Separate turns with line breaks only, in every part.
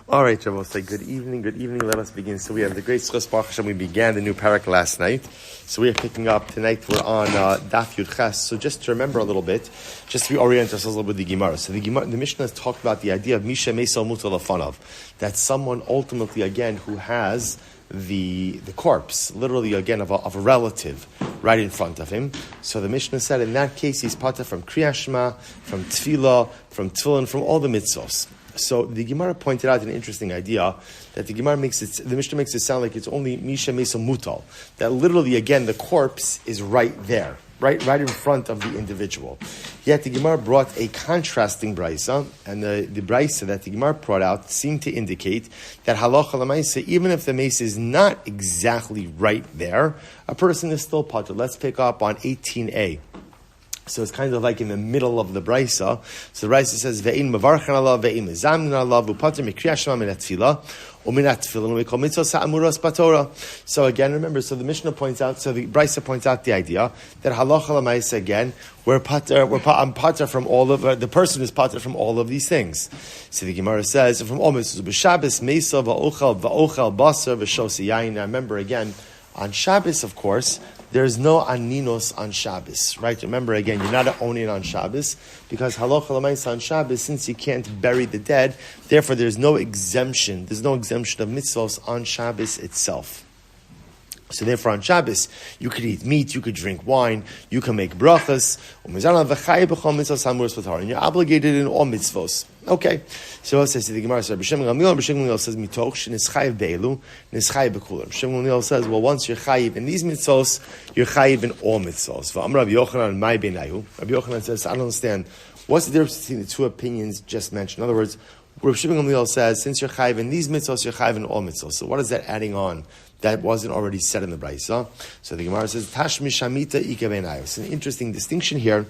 All right, Shabbos, say good evening. Let us begin. So we have the great Schos Baruch Hashem. We began the new parak last night. So we are picking up tonight. We're on Daf Yud Ches. So just to remember a little bit, just to reorient ourselves a little bit with the Gemara. So the Mishnah has talked about the idea of Misha Meisel Mutal Afanav, that someone ultimately again who has the corpse, literally again of a relative, right in front of him. So the Mishnah said in that case he's pata from Kriyas Shema, from Tefillah, from Tefillin, from all the mitzvos. So the Gemara pointed out an interesting idea that the Mishnah makes it sound like it's only Misha Mesa Mutal. That literally, again, the corpse is right there, right in front of the individual. Yet the Gemara brought a contrasting brisa, and the brisa that the Gemara brought out seemed to indicate that halacha l'maisa, even if the mace is not exactly right there, a person is still patur. Let's pick up on 18a. So it's kind of like in the middle of the brisa. So the brisa says, "Ve'in mavarchan Allah, ve'in mezamnin Allah, v'pater mikriyas shema min atfila, u'min atfilin we call mitzvos ha'amuros batorah." So again, remember, so the Mishnah points out, so the brisa points out the idea that halacha l'maisa again, I'm pater from all of the person is pater from all of these things. So the Gemara says, from all mitzvos b'Shabbos meisa va'ochel basar v'shosi yain. Now remember again, on Shabbos, of course, there's no aninos on Shabbos, right? Remember again, you're not an onin on Shabbos because halacha l'maisa on Shabbos, since you can't bury the dead, therefore there's no exemption. There's no exemption of mitzvos on Shabbos itself. So therefore on Shabbos, you could eat meat, you could drink wine, you can make brachos, and you're obligated in all mitzvos. Okay. So it says to the Gemara, B'Shem Gamliel says, Mitoch, Nischayev be'elu, Nischayev b'kulam. B'Shem Gamliel says, well, once you're chayiv in these mitzvos, you're chayiv in all mitzvos. V'amar Rabbi Yochanan, my benayu. Rabbi Yochanan says, I don't understand. What's the difference between the two opinions just mentioned? In other words, Rabbi Shimon Gamliel says, since you're chayiv in these mitzvos, you're chayiv in all mitzvos. So what is that adding on? That wasn't already said in the brisa. So the Gemara says, Tashmish Shamita Ika benayu. It's an interesting distinction here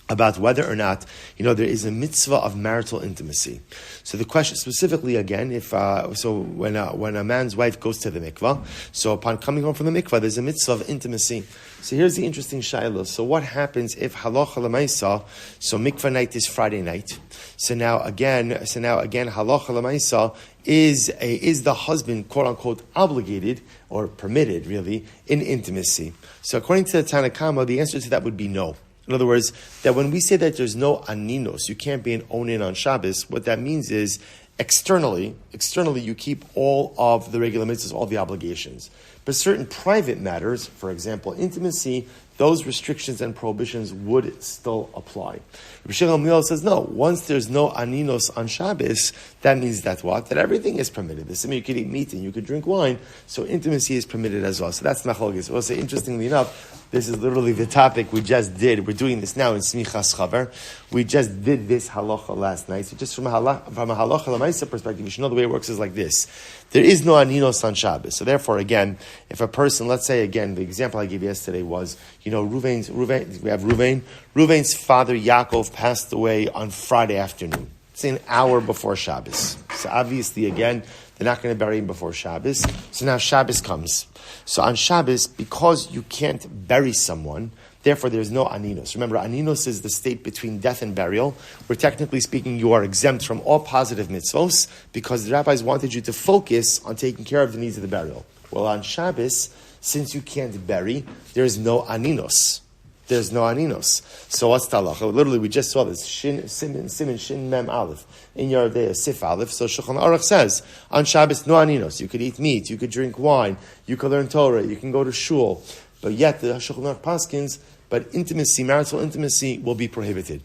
about whether or not, there is a mitzvah of marital intimacy. So the question specifically again, when a man's wife goes to the mikvah, so upon coming home from the mikvah, there's a mitzvah of intimacy. So here's the interesting shayla. So what happens if halacha l'maisa, so mikvah night is Friday night. So now again, halacha l'maisa is the husband, quote unquote, obligated or permitted really in intimacy. So according to the Tanna Kama, the answer to that would be no. In other words, that when we say that there's no aninos, you can't be an onin on Shabbos, what that means is externally you keep all of the regular mitzvahs, all the obligations. But certain private matters, for example, intimacy, those restrictions and prohibitions would still apply. Rabbi Shimon Gamliel says, no, once there's no aninos on Shabbos, that means that what? That everything is permitted. This means you could eat meat and you could drink wine, so intimacy is permitted as well. So that's machlokes. We'll say, interestingly enough, this is literally the topic we just did. We're doing this now in Smichas Chaver. We just did this halacha last night. So just from a halacha l'maisa perspective, you should know the way it works is like this. There is no aninos on Shabbos. So therefore, again, if a person, let's say again, the example I gave yesterday was, we have Ruvain. Ruvain's father Yaakov passed away on Friday afternoon. It's an hour before Shabbos. So obviously, again, they're not going to bury him before Shabbos. So now Shabbos comes. So on Shabbos, because you can't bury someone, therefore there's no aninos. Remember, aninos is the state between death and burial, where technically speaking you are exempt from all positive mitzvos because the rabbis wanted you to focus on taking care of the needs of the burial. Well, on Shabbos, since you can't bury, there's no aninos. There's no aninos. So what's the halacha? Literally, we just saw this. Simin, Shin, Mem, Aleph. In Yardei, Sif, Aleph. So Shulchan Aruch says, on Shabbos, no aninos. You could eat meat, you could drink wine, you could learn Torah, you can go to shul. But yet, the Shulchan Aruch paskins, but intimacy, marital intimacy, will be prohibited.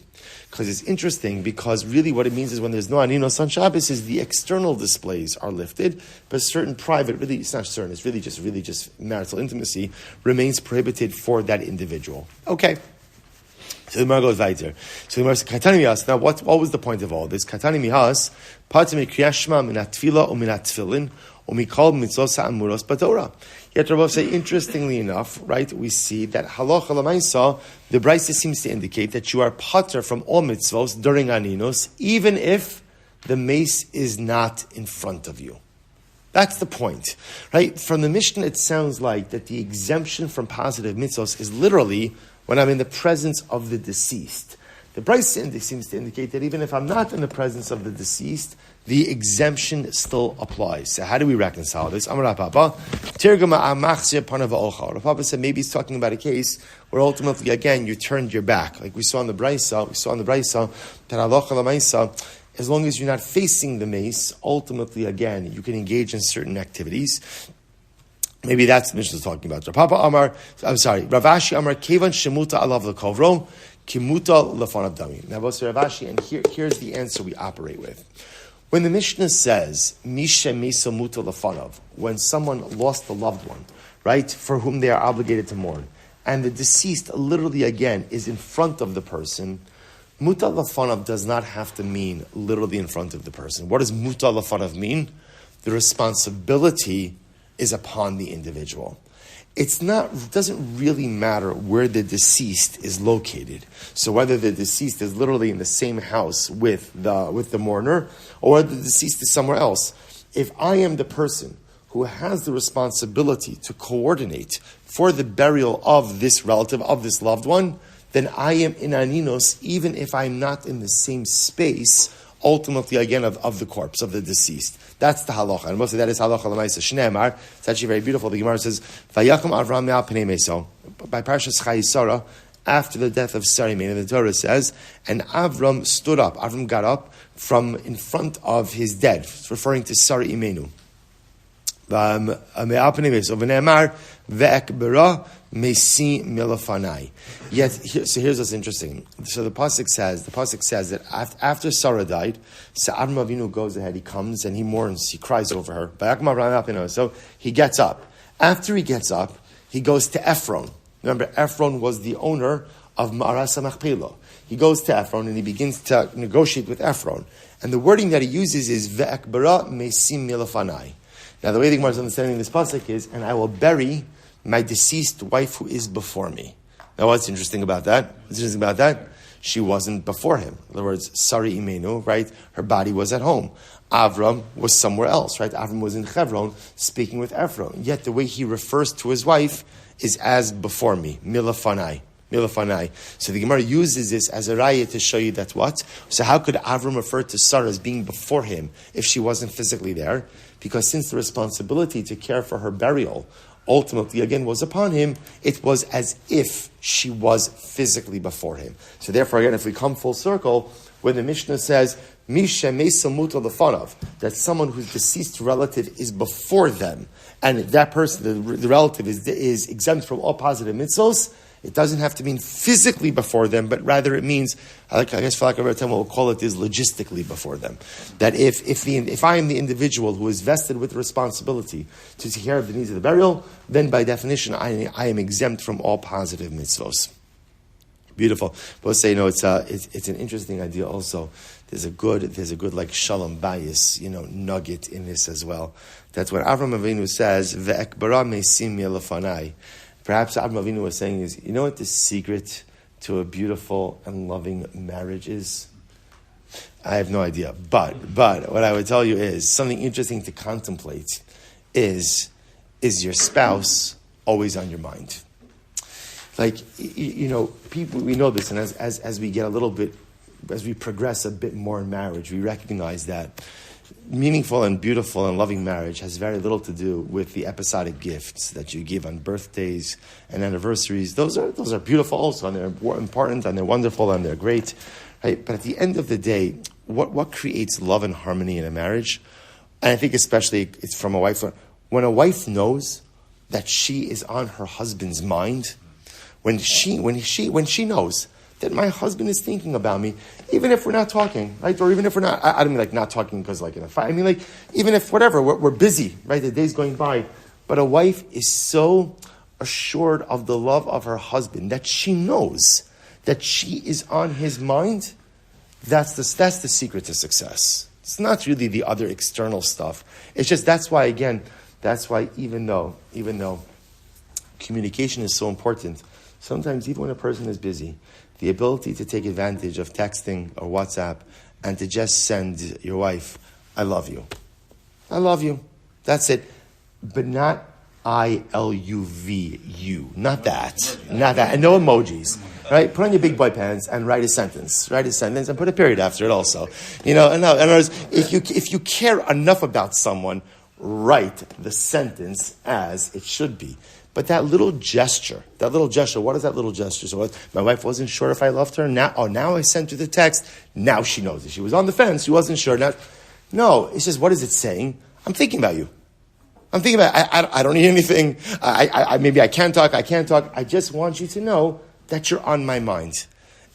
Because it's interesting, because really what it means is when there's no aninos on Shabbos is the external displays are lifted, but certain private, really, it's not certain, it's really just marital intimacy remains prohibited for that individual. Okay. So the Gemara goes weiter. So the Gemara says, Katani mihas. Now what was the point of all this? Katani mihas, patim mikriyas shema min atfila u min atfilin u mikol mitzvos ha'amuros batorah. Yet Rabbi say, interestingly enough, right, we see that halacha l'maisa, the brisa seems to indicate that you are pater from all mitzvos during aninos, even if the mace is not in front of you. That's the point, right? From the Mishnah, it sounds like that the exemption from positive mitzvos is literally when I'm in the presence of the deceased. The brisa seems to indicate that even if I'm not in the presence of the deceased, the exemption still applies. So how do we reconcile this? Amar Papa, Tirgama Amachzir Panava Olcha. Papa said maybe he's talking about a case where ultimately, again, you turned your back. Like we saw in the Braisa, that Halacha L'Maisa, as long as you're not facing the mace, ultimately, again, you can engage in certain activities. Maybe that's the Mishnah is talking about. Ravashi Amar, Kevan Shemuta Alav L'Kovro, Kimuta L'Fanav Dami. Now, Ravashi, and here's the answer we operate with. When the Mishnah says, Misha Mesa Muta L'Fanav, when someone lost a loved one, right, for whom they are obligated to mourn, and the deceased literally, again, is in front of the person, Muta L'Fanav does not have to mean literally in front of the person. What does Muta L'Fanav mean? The responsibility is upon the individual. It doesn't really matter where the deceased is located. So whether the deceased is literally in the same house with the mourner, or whether the deceased is somewhere else. If I am the person who has the responsibility to coordinate for the burial of this relative, of this loved one, then I am in aninos, even if I'm not in the same space, ultimately, again, of the corpse, of the deceased. That's the halacha. And mostly that is halacha l'maisa shneimar. It's actually very beautiful. The Gemara says, Vayakam Avram me'al pnei meso. By Parshas Chayei, after the death of Sarai, the Torah says, and Avram stood up. Avram got up from in front of his dead. It's referring to Sarai Imenu. Yet, so here's what's interesting. So the pasuk says that after Sarah died, so Avram Avinu goes ahead, he comes and he mourns, he cries over her. So he gets up. After he gets up, he goes to Ephron. Remember, Ephron was the owner of Ma'aras HaMachpelah. He goes to Ephron and he begins to negotiate with Ephron. And the wording that he uses is Ve'ekbara mesim milafanai. Now, the way the Gemara is understanding this pasuk is, and I will bury my deceased wife who is before me. Now, what's interesting about that? She wasn't before him. In other words, Sarai Imenu, right? Her body was at home. Avram was somewhere else, right? Avram was in Hebron speaking with Ephron. Yet the way he refers to his wife is as before me, milafanai. So the Gemara uses this as a raya to show you that what? So how could Avram refer to Sarah as being before him if she wasn't physically there? Because since the responsibility to care for her burial ultimately, again, was upon him, it was as if she was physically before him. So therefore, again, if we come full circle, when the Mishnah says, Misha Mesa Muta L'Fanav, that someone whose deceased relative is before them, and that person, the relative, is exempt from all positive mitzvos, it doesn't have to mean physically before them, but rather it means, I guess for lack of a better term, we'll call it is logistically before them. That if I am the individual who is vested with responsibility to take care of the needs of the burial, then by definition I am exempt from all positive mitzvos. Beautiful. But say, it's an interesting idea also. There's a good like shalom bayis, nugget in this as well. That's what Avram Avinu says, Ve'ekbara mesim yelafanai. Perhaps Avram Avinu was saying is, you know what the secret to a beautiful and loving marriage is? I have no idea. But what I would tell you is, something interesting to contemplate is your spouse always on your mind? Like, people, we know this, and as we get a little bit, as we progress a bit more in marriage, we recognize that meaningful and beautiful and loving marriage has very little to do with the episodic gifts that you give on birthdays and anniversaries. Those are beautiful also, and they're important, and they're wonderful, and they're great, right? But at the end of the day, what creates love and harmony in a marriage? And I think especially it's from a wife. When a wife knows that she is on her husband's mind, when she knows that my husband is thinking about me, even if we're not talking, right? Or even if we're not, I don't mean like not talking because like in a fight. I mean like, even if whatever, we're busy, right? The day's going by. But a wife is so assured of the love of her husband that she knows that she is on his mind. That's the secret to success. It's not really the other external stuff. It's just, that's why even though communication is so important, sometimes even when a person is busy, the ability to take advantage of texting or WhatsApp and to just send your wife, I love you. I love you. That's it. But not ILUVU. Not that. Not that. And no emojis. Right? Put on your big boy pants and write a sentence. Write a sentence and put a period after it also. In other words, if you care enough about someone, write the sentence as it should be. But that little gesture, what is that little gesture? So my wife wasn't sure if I loved her. Now I sent her the text. Now she knows it. She was on the fence. She wasn't sure. No, it's just, what is it saying? I'm thinking about you. I'm thinking about, I don't need anything. Maybe I can't talk. I just want you to know that you're on my mind.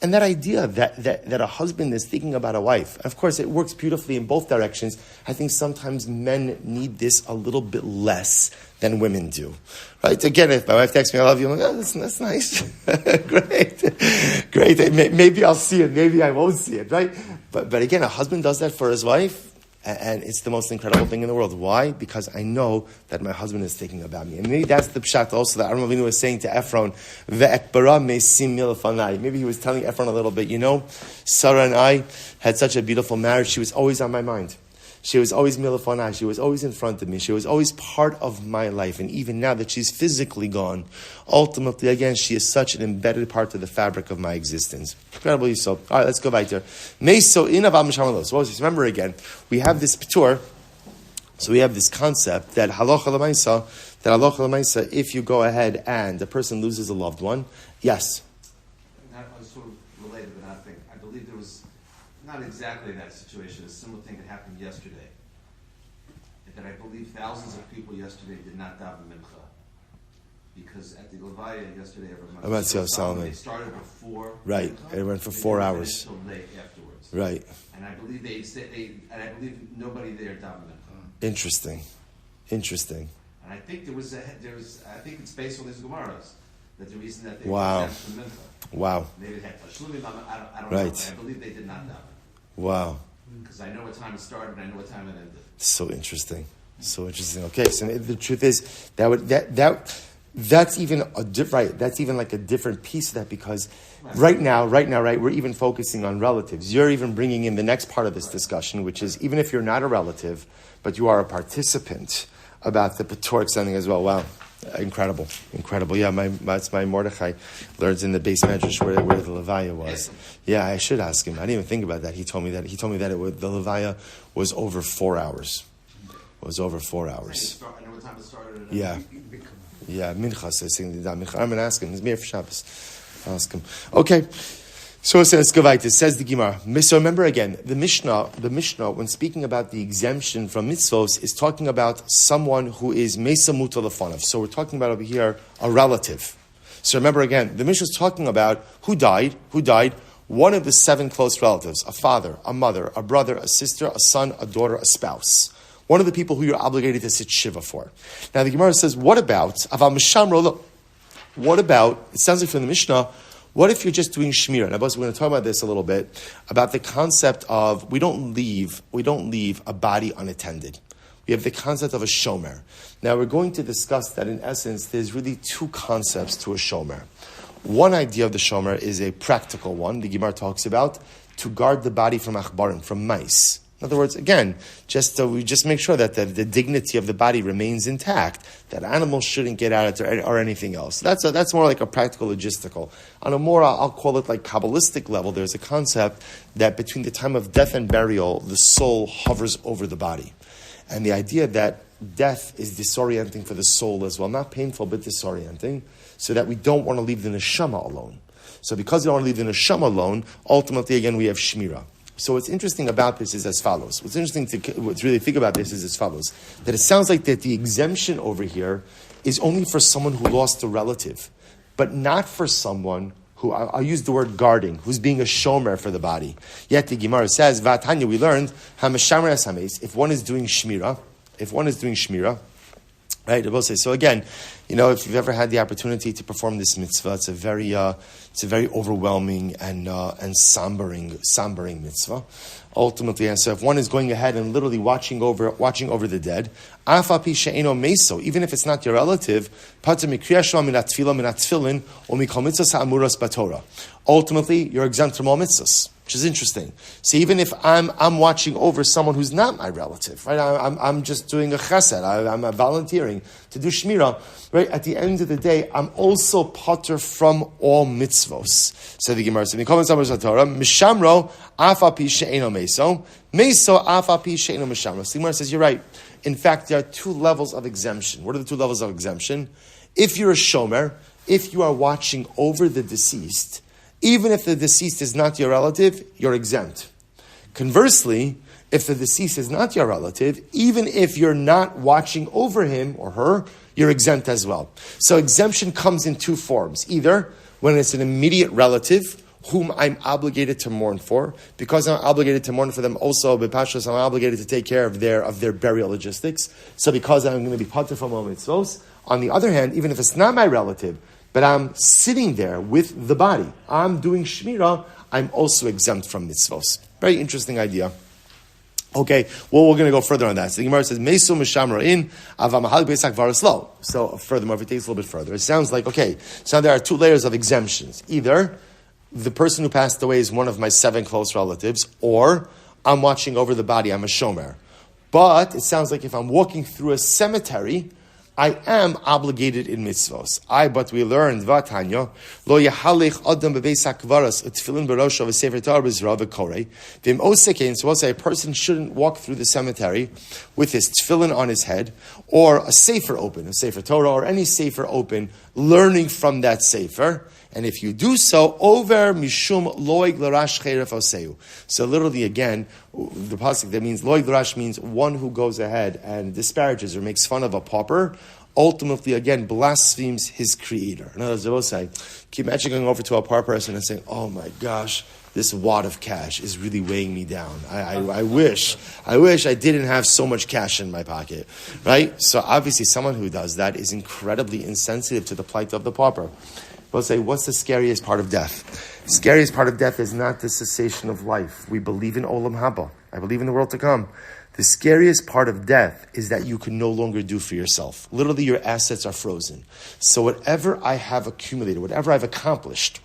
And that idea that a husband is thinking about a wife, of course, it works beautifully in both directions. I think sometimes men need this a little bit less than women do. Right? Again, if my wife texts me, I love you, I'm like, oh, that's nice. Great. Maybe I'll see it. Maybe I won't see it. Right? But again, a husband does that for his wife. And it's the most incredible thing in the world. Why? Because I know that my husband is thinking about me. And maybe that's the pshat also that Avraham Avinu was saying to Ephron, Ve'ekbara me'sim milfanai. Maybe he was telling Ephron a little bit, Sarah and I had such a beautiful marriage. She was always on my mind. She was always milfanai. She was always in front of me. She was always part of my life. And even now that she's physically gone, ultimately, again, she is such an embedded part of the fabric of my existence. Incredibly so. All right, let's go back there. So remember again, we have this p'tur, so we have this concept that halacha l'maisa, if you go ahead and the person loses a loved one, yes.
I was sort of related, but I believe there was not exactly that situation, a similar thing that happened yesterday. That I believe thousands of people yesterday did not daven mincha. Because at the Levaya yesterday, they started before.
Right, it went for 4 hours.
Until late afterwards.
Right.
And I believe I believe nobody there davened mincha.
Interesting.
And I think I think it's based on these Gemaras that the reason that they
wow.
from mincha.
Wow.
Maybe it had Tashlumim, I don't
right.
know. But I believe they did not daven.
Wow.
Because I know what time it started and I know what time it ended.
So interesting. Okay, so the truth is that's even that's even like a different piece of that, because right now, we're even focusing on relatives. You're even bringing in the next part of this discussion, which is even if you're not a relative, but you are a participant about the P'tur extending as well. Wow. Incredible. Yeah, my Mordechai learns in the base medrash where the Levaya was. Yeah, I should ask him. I didn't even think about that. He told me that the Levaya was over 4 hours. It was over 4 hours.
I know what time it started.
Yeah, Mincha says I'm going to ask him. He's here for Shabbos. I'll ask him. Okay. So it says, it says the Gemara. So remember again, the Mishnah, when speaking about the exemption from mitzvos, is talking about someone who is Mesa Muta Lefanov. So we're talking about over here a relative. So remember again, the Mishnah is talking about who died, one of the 7 close relatives, a father, a mother, a brother, a sister, a son, a daughter, a spouse. One of the people who you're obligated to sit Shiva for. Now the Gemara says, what about, it sounds like from the Mishnah, what if you're just doing shmira? Now, boss, we're going to talk about this a little bit, about the concept of we don't leave a body unattended. We have the concept of a shomer. Now, we're going to discuss that in essence, there's really 2 concepts to a shomer. One idea of the shomer is a practical one, the Gemara talks about, to guard the body from achbarim, from mice. In other words, again, we just make sure that the dignity of the body remains intact, that animals shouldn't get at it or anything else. That's more like a practical logistical. On a more, I'll call it like Kabbalistic level, there's a concept that between the time of death and burial, the soul hovers over the body. And the idea that death is disorienting for the soul as well, not painful, but disorienting, so that we don't want to leave the neshama alone. So because we don't want to leave the neshama alone, ultimately, again, we have shmira. So what's interesting about this is as follows. What's interesting to really think about this is as follows. That it sounds like that the exemption over here is only for someone who lost a relative, but not for someone who, I'll use the word guarding, who's being a shomer for the body. Yet the Gemara says, Vatanya, we learned, Hamashamar es hameis, if one is doing shmira, right? So again, if you've ever had the opportunity to perform this mitzvah, it's a very overwhelming and sombering mitzvah. Ultimately, and so if one is going ahead and literally watching over the dead, even if it's not your relative, ultimately you're exempt from all mitzvahs. which is interesting. So even if I'm watching over someone who's not my relative, right? I'm just doing a chesed. I'm volunteering to do shmirah, right? At the end of the day, I'm also potter from all mitzvos. So the Gemara says, "Mishamro afapi she'eno meso, meso afapi she'eno mishamro." So the Gemara says, you're right. In fact, there are two levels of exemption. What are the two levels of exemption? If you're a shomer, if you are watching over the deceased, even if the deceased is not your relative, you're exempt. Conversely, if the deceased is not your relative, even if you're not watching over him or her, you're exempt as well. So exemption comes in two forms. Either when it's an immediate relative whom I'm obligated to mourn for, because I'm obligated to mourn for them also, Berachos, I'm obligated to take care of their burial logistics. So because I'm going to be patur from all mitzvos. On the other hand, even if it's not my relative, but I'm sitting there with the body, I'm doing shmirah, I'm also exempt from mitzvos. Very interesting idea. Okay, well, we're going to go further on that. So the Gemara says, Mesu mishamra in avamahal besak varaslo. So furthermore, if it takes a little bit further, it sounds like, okay, so now there are two layers of exemptions. Either the person who passed away is one of my 7 close relatives, or I'm watching over the body, I'm a shomer. But it sounds like if I'm walking through a cemetery, I am obligated in mitzvos. But we learned, Vatanya, lo yahalich adam bebeis hakvaras utfilin berosho v'sefer Torah b'zra v'korei. V'im osekein, so we'll say a person shouldn't walk through the cemetery with his tefillin on his head, or a sefer open, a sefer Torah, or any sefer open, learning from that sefer. And if you do so, over mishum loig l'rash cheref oseu. So literally again, the pasuk that means loig l'rash means one who goes ahead and disparages or makes fun of a pauper, ultimately again blasphemes his creator. In other words, they will say, can you imagine going over to a poor person and saying, oh my gosh, this wad of cash is really weighing me down. I wish I didn't have so much cash in my pocket, right? So obviously someone who does that is incredibly insensitive to the plight of the pauper. We'll say, what's the scariest part of death? The scariest part of death is not the cessation of life. We believe in Olam Haba. I believe in the world to come. The scariest part of death is that you can no longer do for yourself. Literally, your assets are frozen. So whatever I have accumulated, whatever I've accomplished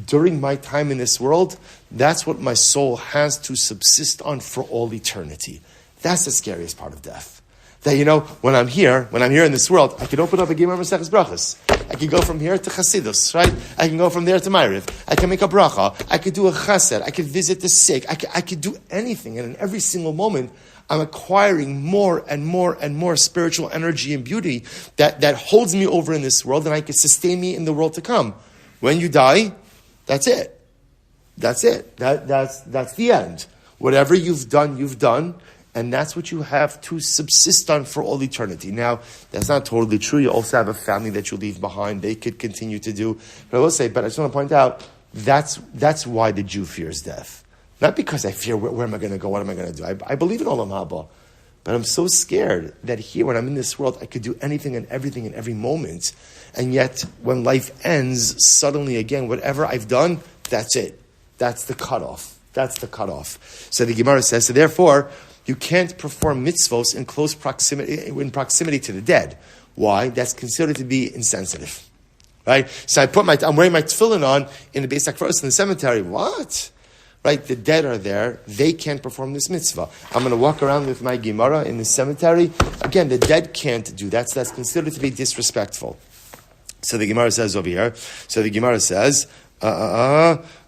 during my time in this world, that's what my soul has to subsist on for all eternity. That's the scariest part of death. That, when I'm here in this world, I can open up a Gemara Maseches Berachos. I can go from here to Chasidus, right? I can go from there to Ma'ariv. I can make a bracha. I could do a chesed. I could visit the sick. I could do anything. And in every single moment, I'm acquiring more and more and more spiritual energy and beauty that holds me over in this world, and I can sustain me in the world to come. When you die, that's it. That's it. That's the end. Whatever you've done. And that's what you have to subsist on for all eternity. Now, that's not totally true. You also have a family that you leave behind. They could continue to do. But I will say, I just want to point out, that's why the Jew fears death. Not because I fear, where am I going to go? What am I going to do? I believe in Olam Haba. But I'm so scared that here, when I'm in this world, I could do anything and everything in every moment. And yet, when life ends, suddenly again, whatever I've done, that's it. That's the cutoff. So the Gemara says, so therefore, you can't perform mitzvos in close proximity to the dead. Why? That's considered to be insensitive, right? So I'm wearing my tefillin on in the Beis HaKvaros in the cemetery. What? Right? The dead are there. They can't perform this mitzvah. I'm going to walk around with my Gemara in the cemetery. Again, the dead can't do that. So that's considered to be disrespectful. So the Gemara says over here.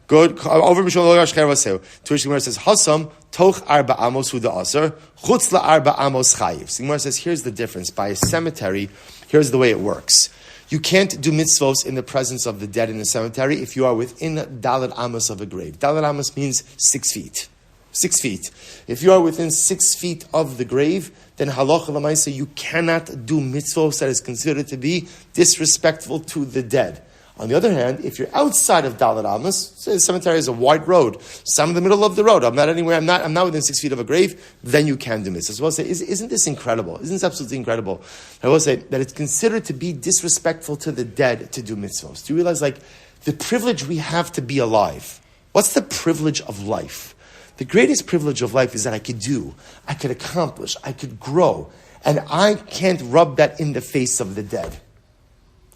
Good. Over Mishon Lo Yash Chervaseu. To which the Gemara says, Hasam toch arba amos hu da'aser, chutz la arba amos chayiv. So the Gemara says, here's the difference. By a cemetery, here's the way it works. You can't do mitzvos in the presence of the dead in the cemetery if you are within dalet amos of a grave. Dalet amos means 6 feet. 6 feet. If you are within 6 feet of the grave, then halacha l'maisa, you cannot do mitzvos that is considered to be disrespectful to the dead. On the other hand, if you're outside of Dalet Amos, say the cemetery is a wide road, so I'm in the middle of the road, I'm not anywhere, I'm not within 6 feet of a grave, then you can do mitzvahs. So I'll say, isn't this incredible? Isn't this absolutely incredible? I will say that it's considered to be disrespectful to the dead to do mitzvahs. Do you realize, the privilege we have to be alive? What's the privilege of life? The greatest privilege of life is that I could accomplish, I could grow, and I can't rub that in the face of the dead.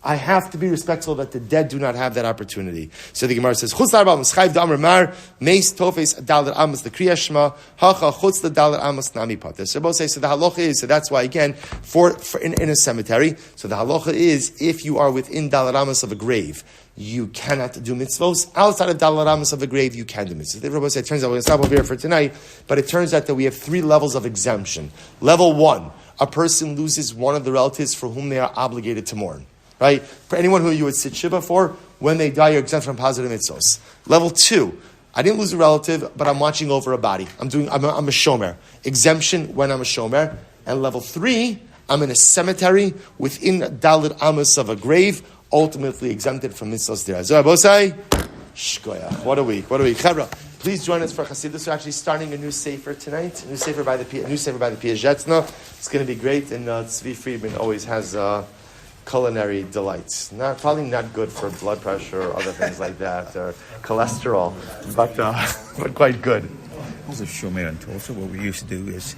I have to be respectful that the dead do not have that opportunity. So the Gemara says, Chutz l'arba'am schayv d'amar mar, meis tofes dalet amos the kriya shema, hacha chutz the dalet amos nami pater. So both say, so the halacha is, so that's why again, for in a cemetery, so the halacha is, if you are within dalet amos of a grave, you cannot do mitzvos. Outside of dalet amos of a grave, you can do mitzvos. The Rebbe said, it turns out, we're going to stop over here for tonight, but it turns out that we have 3 levels of exemption. Level 1, a person loses one of the relatives for whom they are obligated to mourn. Right? For anyone who you would sit shiva for, when they die, you're exempt from positive mitzvos. Level 2, I didn't lose a relative, but I'm watching over a body. I'm a shomer. Exemption when I'm a shomer. And level 3, I'm in a cemetery within Dalit Amos of a grave, ultimately exempted from mitzvos there. Zohar Bosai, Shkoyach. What a week. Chevra, please join us for Chassidus. We're actually starting a new sefer tonight. A new sefer by the Piazetzna. It's going to be great. And Tzvi Friedman always has culinary delights. Probably not good for blood pressure or other things like that, or cholesterol, but quite good.
Also, Shomer and Tulsa, what we used to do is